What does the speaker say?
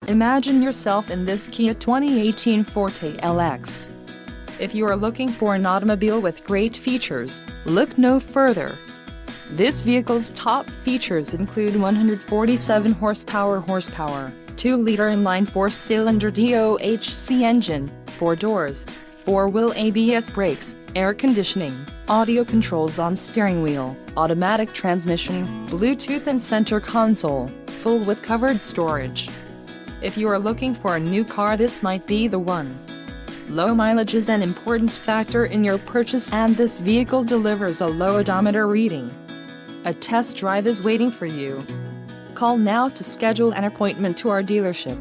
Imagine yourself in this Kia 2018 Forte LX. If you are looking for an automobile with great features, look no further. This vehicle's top features include 147 horsepower, 2-liter inline 4-cylinder DOHC engine, 4 doors, 4-wheel ABS brakes, air conditioning, audio controls on steering wheel, automatic transmission, Bluetooth and center console, full with covered storage. If you are looking for a new car, this might be the one. Low mileage is an important factor in your purchase, and this vehicle delivers a low odometer reading. A test drive is waiting for you. Call now to schedule an appointment to our dealership.